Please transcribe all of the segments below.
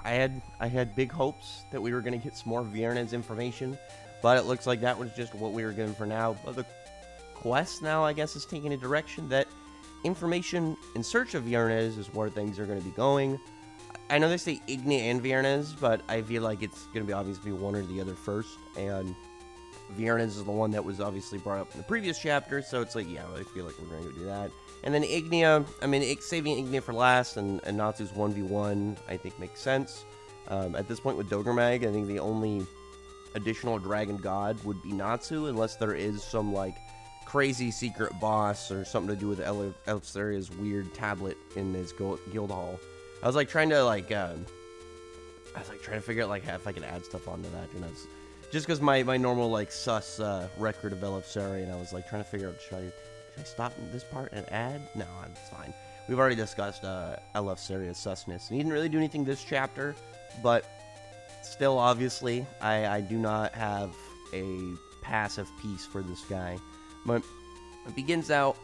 I had big hopes that we were gonna get some more Viernes information, but it looks like that was just what we were given for now. But the quest now, I guess, is taking a direction that information in search of Viernes is where things are going to be going. I know they say Igni and Viernes, but I feel like it's going to be obviously one or the other first, and Viernes is the one that was obviously brought up in the previous chapter, so it's like, yeah, I feel like we're going to do that. And then Ignia, I mean, saving Ignia for last and Natsu's 1v1, I think makes sense. At this point with Dogremag, I think the only additional dragon god would be Natsu, unless there is some, like, crazy secret boss or something to do with Eleftheria's weird tablet in his guild hall. I was, like, trying to figure out, like, if I could add stuff onto that, you know, just because my normal, like, sus record of Eleftheria, and I was, like, trying to figure out, should I stop in this part and add? No, it's fine. We've already discussed Eleftheria's susness, and he didn't really do anything this chapter, but still, obviously, I do not have a passive piece for this guy. But it begins out,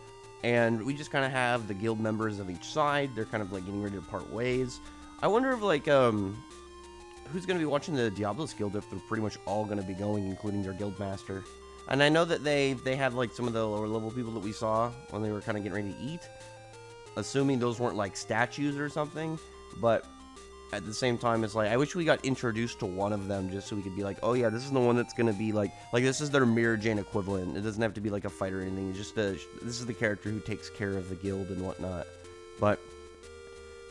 and we just kind of have the guild members of each side. They're kind of, like, getting ready to part ways. I wonder if, like, who's going to be watching the Diablos Guild if they're pretty much all going to be going, including their guild master. And I know that they have, like, some of the lower level people that we saw when they were kind of getting ready to eat. Assuming those weren't, like, statues or something. But at the same time, it's like, I wish we got introduced to one of them just so we could be like, oh yeah, this is the one that's going to be like this is their Mirror Jane equivalent. It doesn't have to be like a fighter or anything. It's just this is the character who takes care of the guild and whatnot. But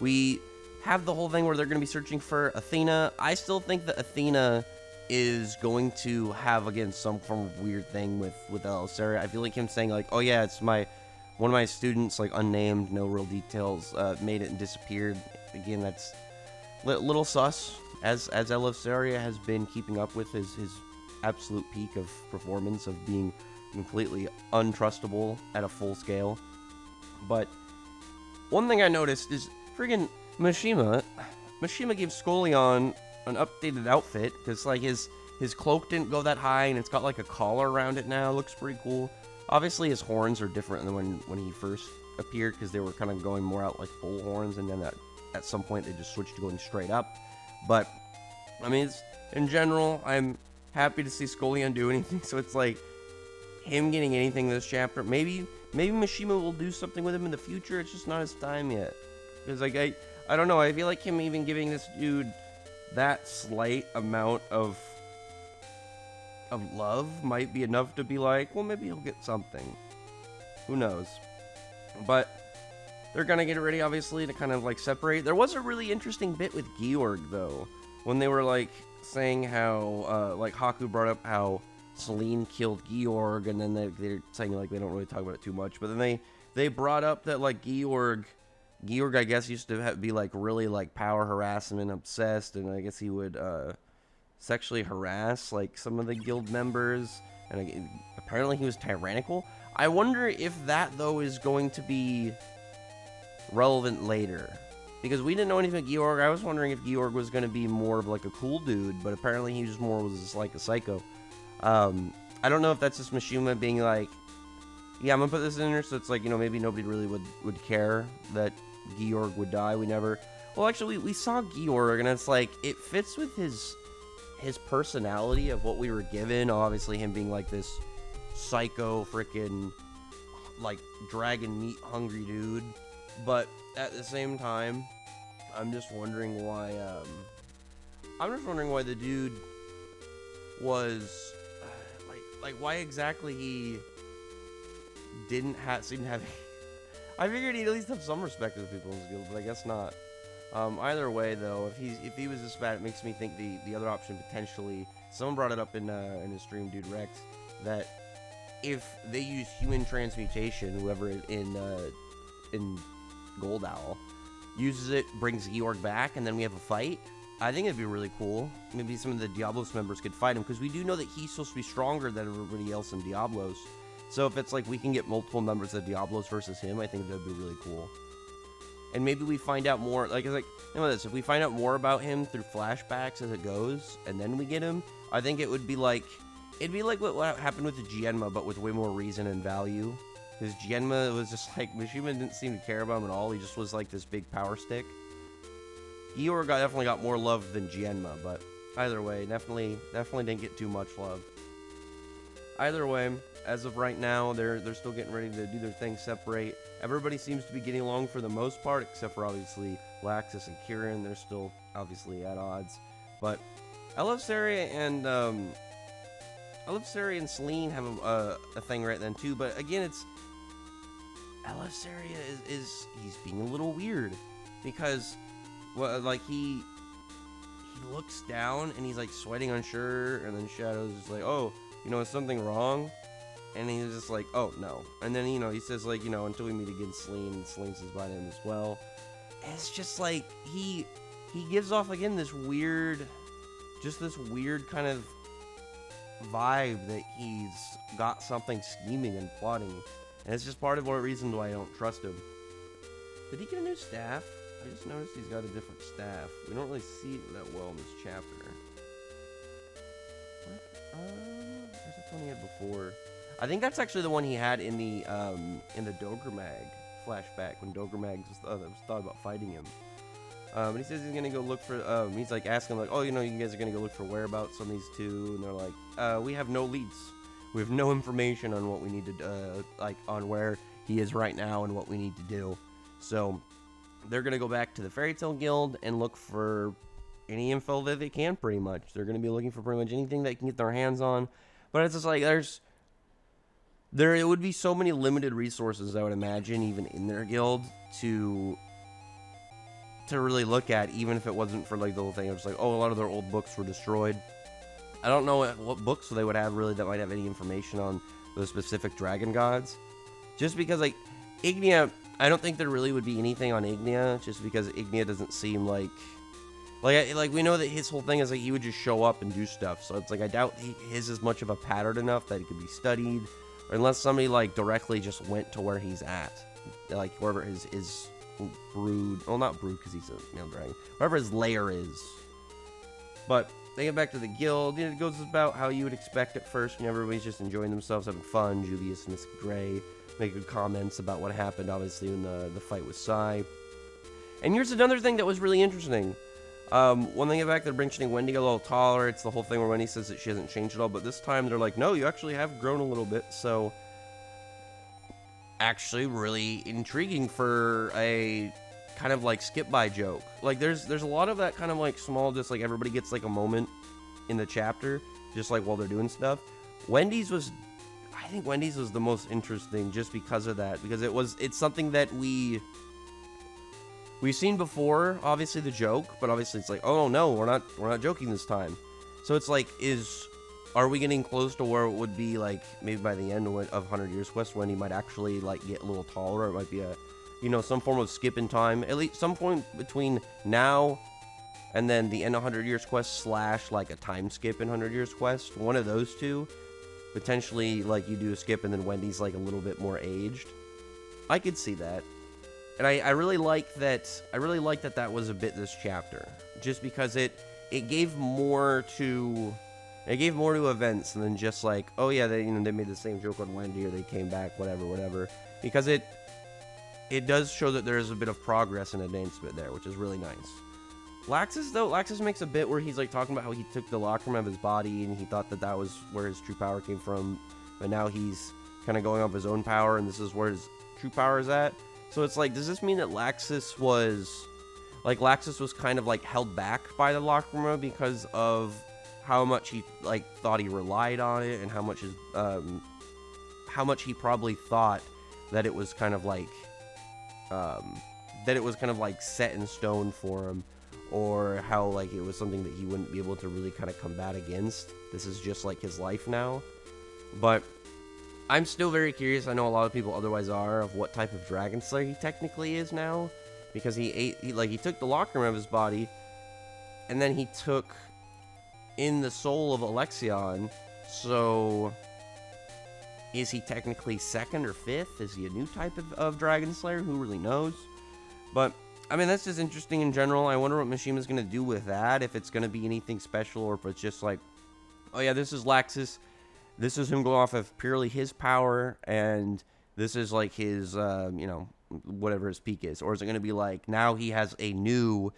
we have the whole thing where they're going to be searching for Athena. I still think that Athena is going to have, again, some form of weird thing with Eleftheria. I feel like him saying, like, oh yeah, it's one of my students, like, unnamed, no real details, made it and disappeared. Again, that's little sus, as Eleftheria has been keeping up with his absolute peak of performance of being completely untrustable at a full scale. But one thing I noticed is friggin' Mishima gave Scolion an updated outfit, because, like, his cloak didn't go that high, and it's got, like, a collar around it now. It looks pretty cool. Obviously, his horns are different than when he first appeared, because they were kind of going more out like bull horns, and then at some point they just switched to going straight up. But I mean, in general, I'm happy to see Scolion do anything. So it's like him getting anything this chapter. Maybe Mishima will do something with him in the future. It's just not his time yet. Because, like, I don't know. I feel like him even giving this dude that slight amount of love might be enough to be like, well, maybe he'll get something. Who knows? But they're gonna get ready, obviously, to kind of, like, separate. There was a really interesting bit with Georg, though, when they were, like, saying how, like, Haku brought up how Selene killed Georg, and then they're saying, like, they don't really talk about it too much, but then they brought up that, like, Georg, I guess, used to be, like, really, like, power harassment obsessed, and I guess he would, sexually harass, like, some of the guild members, and apparently he was tyrannical. I wonder if that, though, is going to be relevant later, because we didn't know anything about Georg. I was wondering if Georg was going to be more of, like, a cool dude, but apparently he was just like a psycho. I don't know if that's just Mishima being like, yeah, I'm gonna put this in there, so it's like, you know, maybe nobody really would care that Georg would die. Well, actually, we saw Georg, and it's like, it fits with his personality of what we were given. Obviously, him being like this psycho freaking, like, dragon meat hungry dude. But at the same time, I'm just wondering why the dude was like why exactly he didn't seem to have. I figured he'd at least have some respect for the people in his guild, but I guess not. Either way, though, if he was this bad, it makes me think the other option potentially. Someone brought it up in his stream, Dude Rex, that if they use human transmutation, whoever in Gold Owl uses it, brings Georg back, and then we have a fight. I think it'd be really cool. Maybe some of the Diablos members could fight him, because we do know that he's supposed to be stronger than everybody else in Diablos. So if it's like we can get multiple members of Diablos versus him, I think that'd be really cool. And maybe we find out more, like, think about this, if we find out more about him through flashbacks as it goes, and then we get him, I think it'd be like what happened with the Jienma, but with way more reason and value. Because Jienma was just like, Mishima didn't seem to care about him at all. He just was like this big power stick. Eeyore definitely got more love than Jienma, but either way, definitely didn't get too much love. Either way, as of right now, they're still getting ready to do their thing, separate. Everybody seems to be getting along for the most part, except for obviously Laxus and Kieran. They're still obviously at odds. But Elefsaria and Selene have a thing right then too. But again, it's Elefsaria is he's being a little weird because, well, like he looks down and he's like sweating unsure, and then Shadow's just like, oh, is something wrong? And he's just like, oh, no. And then, he says, like, until we meet again, Selene, and Selene says bye to him as well. And it's just like, he gives off, again, this weird kind of vibe that he's got something scheming and plotting. And it's just part of one reason why I don't trust him. Did he get a new staff? I just noticed he's got a different staff. We don't really see it that well in this chapter. Where's that one he had before? I think that's actually the one he had in the Dogremag flashback when Dogremag was thought about fighting him. And he says he's gonna go look for. He's like asking like, oh, you guys are gonna go look for whereabouts on these two, and they're like, we have no leads. We have no information on what we need to on where he is right now and what we need to do. So they're gonna go back to the Fairy Tale Guild and look for any info that they can. Pretty much, they're gonna be looking for pretty much anything they can get their hands on. But it's just like it would be so many limited resources, I would imagine, even in their guild to really look at, even if it wasn't for like the whole thing. It was like, oh, a lot of their old books were destroyed. I don't know what books they would have really that might have any information on those specific dragon gods. Just because like Ignia, I don't think there really would be anything on Ignia, just because Ignia doesn't seem like we know that his whole thing is like he would just show up and do stuff. So it's like I doubt his is much of a pattern enough that it could be studied, or unless somebody like directly just went to where he's at, like wherever his brood, well, not brood because he's a male dragon, wherever his lair is. But they get back to the guild. It goes about how you would expect at first. Everybody's just enjoying themselves, having fun. Julius and Miss Gray make good comments about what happened, obviously, in the fight with Sai. And here's another thing that was really interesting. When they get back, they're mentioning Wendy a little taller. It's the whole thing where Wendy says that she hasn't changed at all. But this time, they're like, no, you actually have grown a little bit. So, actually really intriguing for a kind of like skip by joke. Like there's a lot of that kind of like small, just like everybody gets like a moment in the chapter, just like while they're doing stuff. I think Wendy's was the most interesting just because of that, because it's something that we've seen before, obviously the joke, but obviously it's like, oh no, we're not joking this time. So it's like, are we getting close to where it would be like maybe by the end of 100 Years Quest when he might actually like get a little taller? It might be some form of skip in time, at least some point between now and then the end of 100 Years Quest / like a time skip in 100 Years Quest. One of those two, potentially like you do a skip and then Wendy's like a little bit more aged. I could see that. And I really like that. I really like that was a bit this chapter, just because it gave more to events than just like, oh yeah, they made the same joke on Wendy or they came back, whatever. Because it does show that there is a bit of progress and advancement there, which is really nice. Laxus makes a bit where he's like talking about how he took the Lacrima of his body and he thought that was where his true power came from, but now he's kind of going off his own power and this is where his true power is at. So it's like, does this mean that Laxus was kind of like held back by the Lacrima because of how much he like thought he relied on it, and how much he probably thought that it was kind of like set in stone for him, or how like it was something that he wouldn't be able to really kind of combat against. This is just like his life now. But I'm still very curious, I know a lot of people otherwise are, of what type of Dragon Slayer he technically is now, because he took the Lacrima of his body, and then he took in the soul of Alexion. So is he technically second or fifth? Is he a new type of Dragon Slayer? Who really knows? But I mean, that's just interesting in general. I wonder what Mishima's going to do with that, if it's going to be anything special, or if it's just like, oh yeah, this is Laxus, this is him going off of purely his power, and this is like his whatever his peak is. Or is it going to be like, now he has a new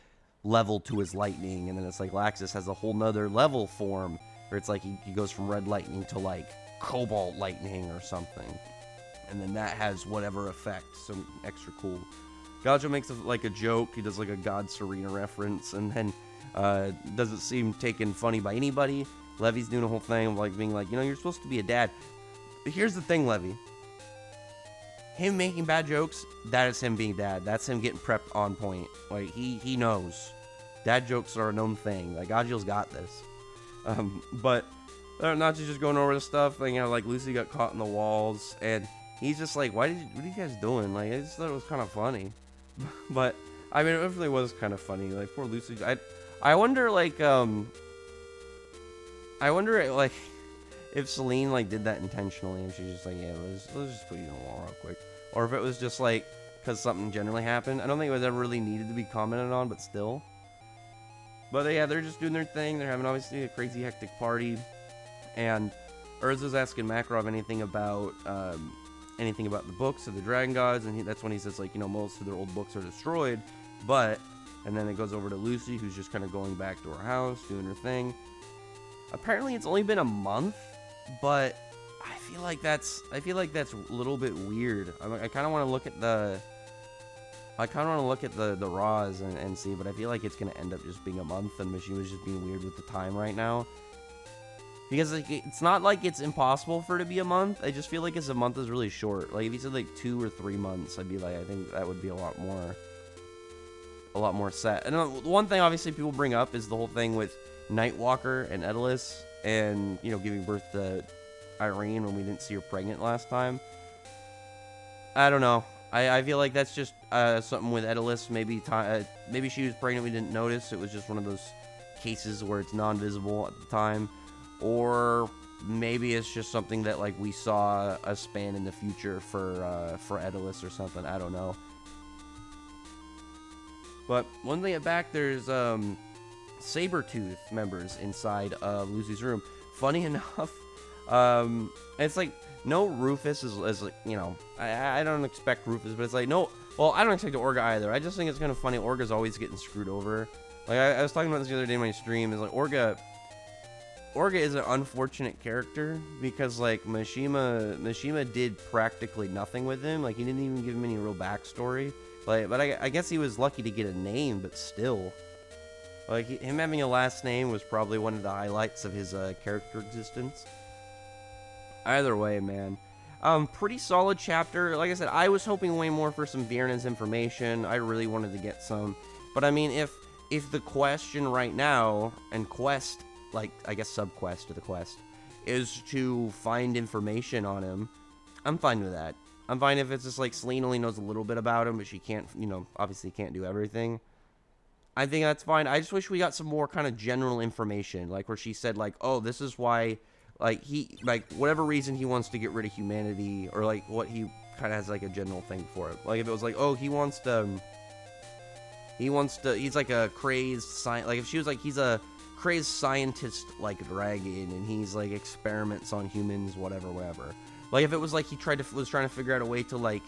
level to his lightning, and then it's like Laxus has a whole nother level form where it's like he goes from red lightning to like cobalt lightning or something, and then that has whatever effect, some extra cool. Gajo makes like a joke, he does like a God Serena reference, and then doesn't seem taken funny by anybody. Levy's doing a whole thing of like being like, you're supposed to be a dad. But here's the thing, Levy. Him making bad jokes, that is him being dad. That's him getting prepped on point. Like, he knows. Dad jokes are a known thing. Like, Gajo's got this. But Nachi's just going over the stuff. Like Lucy got caught in the walls, and he's just like, what are you guys doing? Like, I just thought it was kind of funny. But, I mean, it really was kind of funny. Like, poor Lucy. I wonder, like, if Celine, like, did that intentionally, and she's just like, yeah, let's just put you in the wall real quick. Or if it was just, like, because something generally happened. I don't think it was ever really needed to be commented on, but still. But, yeah, they're just doing their thing. They're having, obviously, a crazy, hectic party. And Urza's asking Makarov anything about the books of the Dragon Gods, and that's when he says, like, most of their old books are destroyed, but... And then it goes over to Lucy, who's just kind of going back to her house, doing her thing. Apparently, it's only been a month, but I feel like that's a little bit weird. I kind of want to look at the Raws and see, but I feel like it's gonna end up just being a month, and Mishima's just being weird with the time right now. Because like, it's not like it's impossible for it to be a month. I just feel like a month is really short. Like if he said like 2 or 3 months, I'd be like, I think that would be a lot more set. And one thing obviously people bring up is the whole thing with Nightwalker and Edelus, and giving birth to Irene when we didn't see her pregnant last time. I don't know. I feel like that's just something with Edelus. Maybe she was pregnant, we didn't notice. It was just one of those cases where it's non-visible at the time, or maybe it's just something that like we saw a span in the future for Edelus or something. I don't know. But when they get back, there's Sabretooth members inside of Lucy's room. Funny enough, it's like no Rufus is like, I don't expect Rufus, but it's like no. Well, I don't expect Orga either. I just think it's kind of funny. Orga's always getting screwed over. Like I was talking about this the other day in my stream. Is like Orga is an unfortunate character because like Mishima did practically nothing with him. Like he didn't even give him any real backstory. Like, but I guess he was lucky to get a name, but still. Like, him having a last name was probably one of the highlights of his character existence. Either way, man. Pretty solid chapter. Like I said, I was hoping way more for some Viernan's information. I really wanted to get some. But, I mean, if the question right now, and quest, like, I guess sub-quest to the quest, is to find information on him, I'm fine with that. I'm fine if it's just like Celine only knows a little bit about him, but she can't, obviously can't do everything. I think that's fine. I just wish we got some more kind of general information, like where she said like, oh, this is why, like he, like whatever reason he wants to get rid of humanity, or like what he kind of has like a general thing for it. Like if it was like, oh, he's like a crazed like if she was like, he's a crazed scientist like dragon, and he's like experiments on humans, whatever. Like if it was like he was trying to figure out a way to like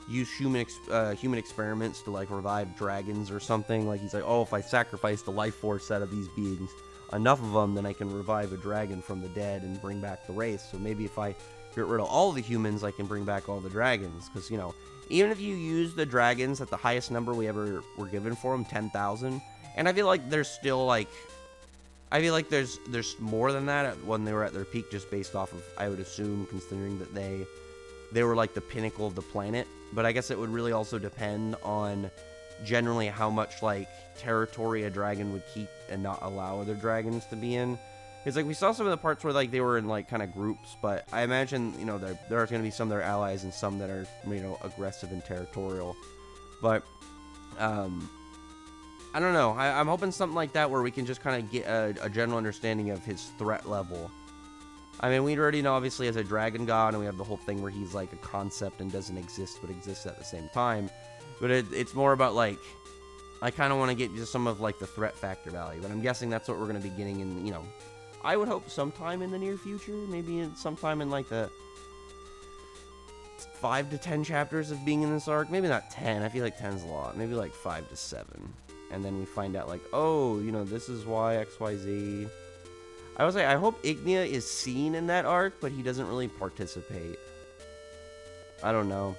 use human experiments to like revive dragons or something. Like he's like, oh, if I sacrifice the life force out of these beings, enough of them, then I can revive a dragon from the dead and bring back the race. So maybe if I get rid of all the humans, I can bring back all the dragons. Because even if you use the dragons at the highest number we ever were given for them, 10,000, and I feel like there's still like. I feel like there's more than that when they were at their peak, just based off of, I would assume, considering that they were like the pinnacle of the planet. But I guess it would really also depend on generally how much like territory a dragon would keep and not allow other dragons to be in. It's like we saw some of the parts where like they were in like kind of groups, but I imagine there are going to be some that are allies and some that are aggressive and territorial. But I don't know. I'm hoping something like that where we can just kind of get a general understanding of his threat level. I mean, we already know, obviously, as a dragon god, and we have the whole thing where he's, like, a concept and doesn't exist, but exists at the same time. But it's more about, like, I kind of want to get just some of, like, the threat factor value. But I'm guessing that's what we're going to be getting in, I would hope sometime in the near future. Maybe sometime in, like, the 5 to 10 chapters of being in this arc. Maybe not 10. I feel like 10's a lot. Maybe, like, 5 to 7. and then we find out like, oh, you know, this is why XYZ. I would say I hope Ignia is seen in that arc, but he doesn't really participate. I don't know.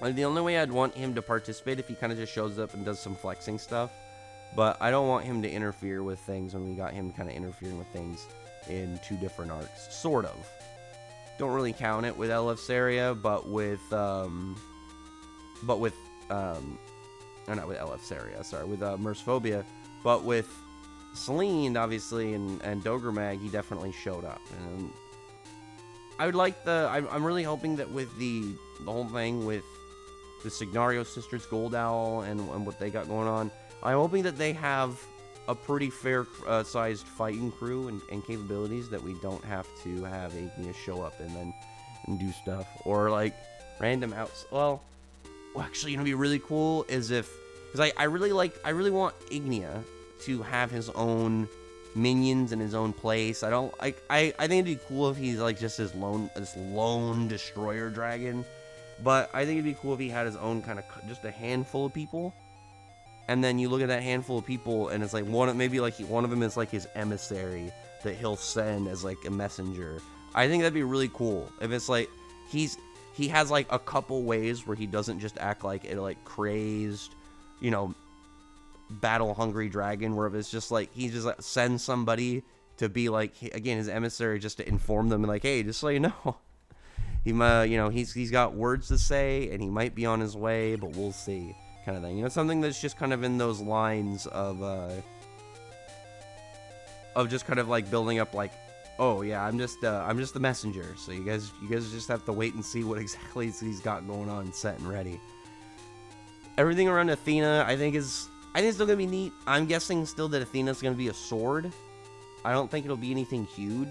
Like, the only way I'd want him to participate if he kind of just shows up and does some flexing stuff. But I don't want him to interfere with things when we got him kind of interfering with things in 2 different arcs. Sort of. Don't really count it with Eleftheria, but with, or not with Eleftheria, sorry, with Mercephobia, but with Selene, obviously, and Dogremag, he definitely showed up. And I would like I'm really hoping that with the whole thing with the Signario Sisters, Gold Owl, and what they got going on, I'm hoping that they have a pretty fair sized fighting crew and capabilities that we don't have to have Ignia show up and do stuff. Or like random outs. Well, actually, you know, it'd be really cool is if, because I really want Ignia to have his own minions in his own place. I think it'd be cool if he's like just this lone destroyer dragon. But I think it'd be cool if he had his own kind of just a handful of people. And then you look at that handful of people, and it's like one of them is like his emissary that he'll send as like a messenger. I think that'd be really cool if it's like he has like a couple ways where he doesn't just act like a like crazed, you know, battle hungry dragon. Where if it's just like he just like, sends somebody to be like again his emissary just to inform them and like, hey, just so you know, he's got words to say and he might be on his way, but we'll see. Kind of thing, you know, something that's just kind of in those lines of just kind of like building up, like, oh yeah, I'm just the messenger, so you guys just have to wait and see what exactly he's got going on, set and ready. Everything around Athena, I think it's still gonna be neat. I'm guessing still that Athena's gonna be a sword. I don't think it'll be anything huge.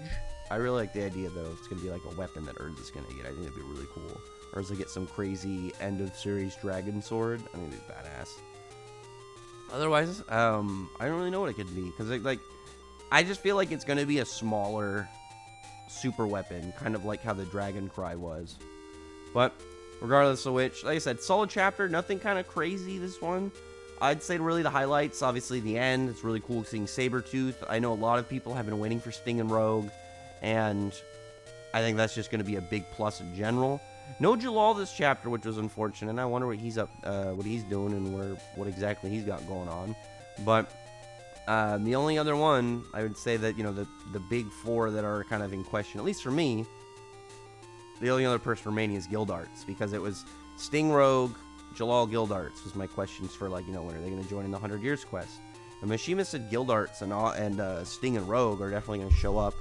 I really like the idea though. It's gonna be like a weapon that Urs is gonna get. I think it'd be really cool. Or as I get some crazy end of series dragon sword, I think it'd be badass. Otherwise, I don't really know what it could be because like I just feel like it's gonna be a smaller super weapon, kind of like how the Dragon Cry was. But regardless of which, like I said, solid chapter, nothing kind of crazy this one. I'd say really the highlights, obviously the end. It's really cool seeing Sabretooth. I know a lot of people have been waiting for Sting and Rogue, and I think that's just gonna be a big plus in general. No Jalal this chapter, which was unfortunate, and I wonder what he's doing and what exactly he's got going on. But the only other one, I would say that, you know, the big 4 that are kind of in question, at least for me, the only other person remaining is Gildarts, because it was Sting, Rogue, Jalal, Gildarts was my questions for, like, you know, when are they going to join in the 100 Years quest? And Mishima said Gildarts and Sting and Rogue are definitely going to show up.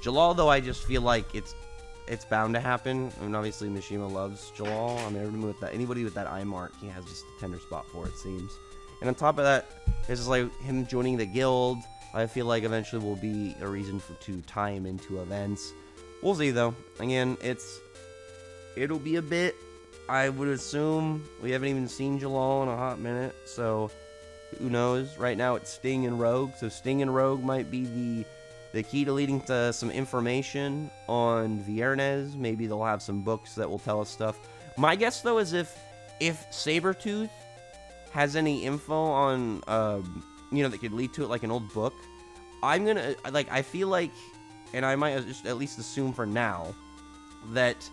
Jalal, though, I just feel like it's bound to happen. I mean, obviously, Mishima loves Jalal. I mean, anybody with that eye mark, he has just a tender spot for, it seems. And on top of that, it's just like him joining the guild. I feel like eventually will be a reason to tie him into events. We'll see, though. Again, it'll be a bit. I would assume we haven't even seen Jalal in a hot minute, so who knows? Right now, it's Sting and Rogue, so Sting and Rogue might be the key to leading to some information on Viernes. Maybe they'll have some books that will tell us stuff. My guess, though, is if Sabretooth has any info on, that could lead to it, like an old book, I feel like, and I might just at least assume for now, that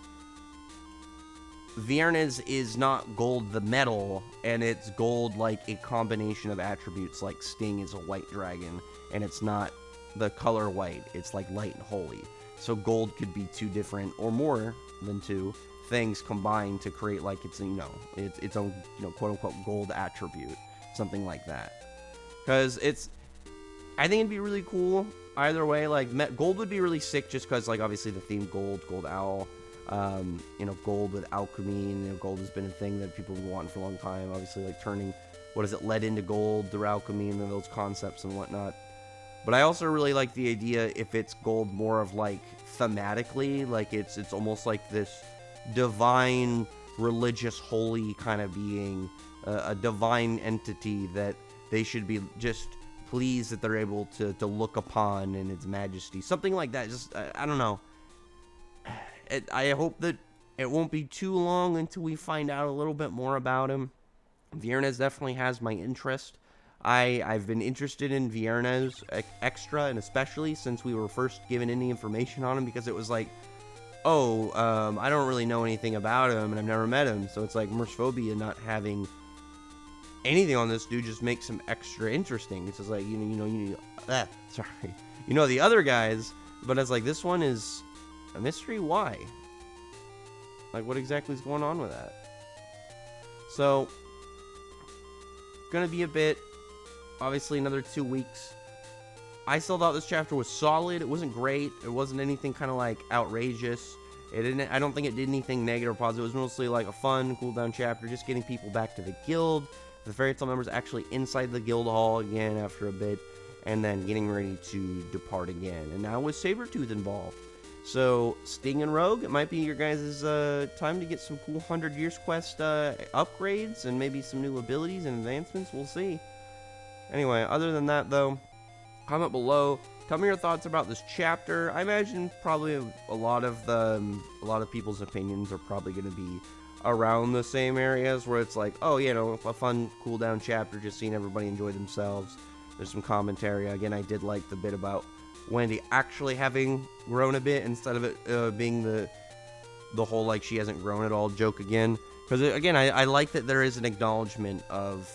Viernes is not gold the metal, and it's gold like a combination of attributes, like Sting is a white dragon, and it's not the color white, it's like light and holy. So gold could be 2 different or more than 2 things combined to create like its own, quote unquote gold attribute, something like that. Because I think it'd be really cool either way. Like gold would be really sick just because, like, obviously the theme gold owl, gold with alchemy, gold has been a thing that people have been wanting for a long time. Obviously, like turning lead into gold through alchemy and those concepts and whatnot. But I also really like the idea if it's gold more of like thematically, like it's almost like this divine, religious, holy kind of being, a divine entity that they should be just pleased that they're able to look upon in its majesty. Something like that. Just, I don't know. I hope that it won't be too long until we find out a little bit more about him. Viernes definitely has my interest. I've been interested in Viernes extra, and especially since we were first given any information on him, because it was like, oh, I don't really know anything about him, and I've never met him, so it's like Mercephobia not having anything on this dude just makes him extra interesting. It's just like, sorry, the other guys, but it's like, this one is a mystery. Why? Like, what exactly is going on with that? So, gonna be a bit, obviously another 2 weeks. I still thought this chapter was solid. It wasn't great. It wasn't anything kind of like outrageous. I don't think it did anything negative or positive. It was mostly like a fun, cool down chapter, just getting people back to the guild. The Fairy Tail members actually inside the guild hall again after a bit, and then getting ready to depart again. And now with Sabretooth involved. So, Sting and Rogue, it might be your guys' time to get some cool 100 Years Quest upgrades and maybe some new abilities and advancements. We'll see. Anyway, other than that, though, comment below. Tell me your thoughts about this chapter. I imagine probably a lot of people's opinions are probably going to be around the same areas, where it's like, oh, a fun, cool down chapter, just seeing everybody enjoy themselves. There's some commentary. Again, I did like the bit about Wendy actually having grown a bit instead of it being the whole like she hasn't grown at all joke again. Because again, I like that there is an acknowledgement of,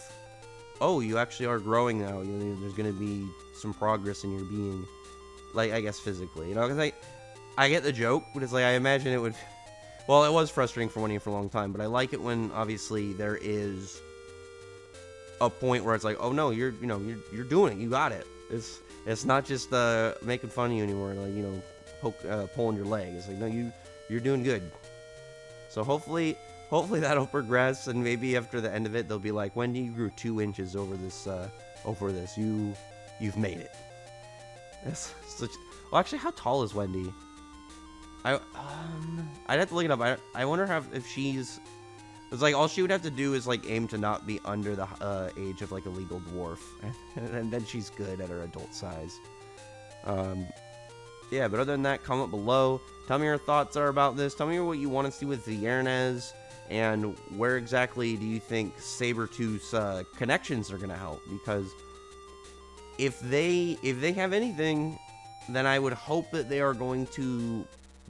oh, you actually are growing now. There's going to be some progress in your being, like, I guess physically. Because I get the joke, but it's like, I imagine it would. Well, it was frustrating for Wendy for a long time, but I like it when obviously there is a point where it's like, oh no, you're doing it, you got it. It's not just making fun of you anymore, like, pulling your leg. It's like, no, you're doing good. So hopefully that'll progress, and maybe after the end of it, they'll be like, Wendy, you grew 2 inches over this. You've made it. Well, actually, how tall is Wendy? I'd have to look it up. I wonder if she's. It's like all she would have to do is like aim to not be under the age of like a legal dwarf, and then she's good at her adult size. Yeah, but other than that, comment below. Tell me your thoughts are about this. Tell me what you want to see with Viernes, and where exactly do you think Sabretooth's connections are going to help? Because if they have anything, then I would hope that they are going to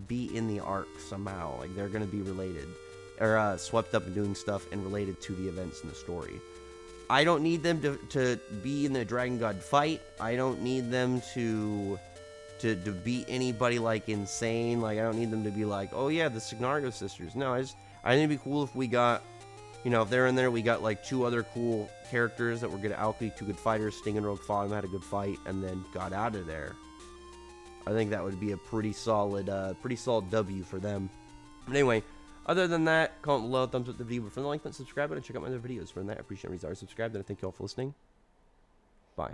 be in the arc somehow. Like, they're going to be related, or swept up in doing stuff and related to the events in the story. I don't need them to be in the Dragon God fight. I don't need them to beat anybody like insane. Like, I don't need them to be like, oh yeah, the Signario sisters. No, I think it'd be cool if we got, if they're in there, we got like 2 other cool characters that were good at alchemy, 2 good fighters. Sting and Rogue fought them, had a good fight, and then got out of there. I think that would be a pretty solid W for them. But anyway, other than that, comment below, thumbs up the video, for the like button, subscribe button, and check out my other videos. For that, I appreciate everybody's subscribed, and I thank you all for listening. Bye.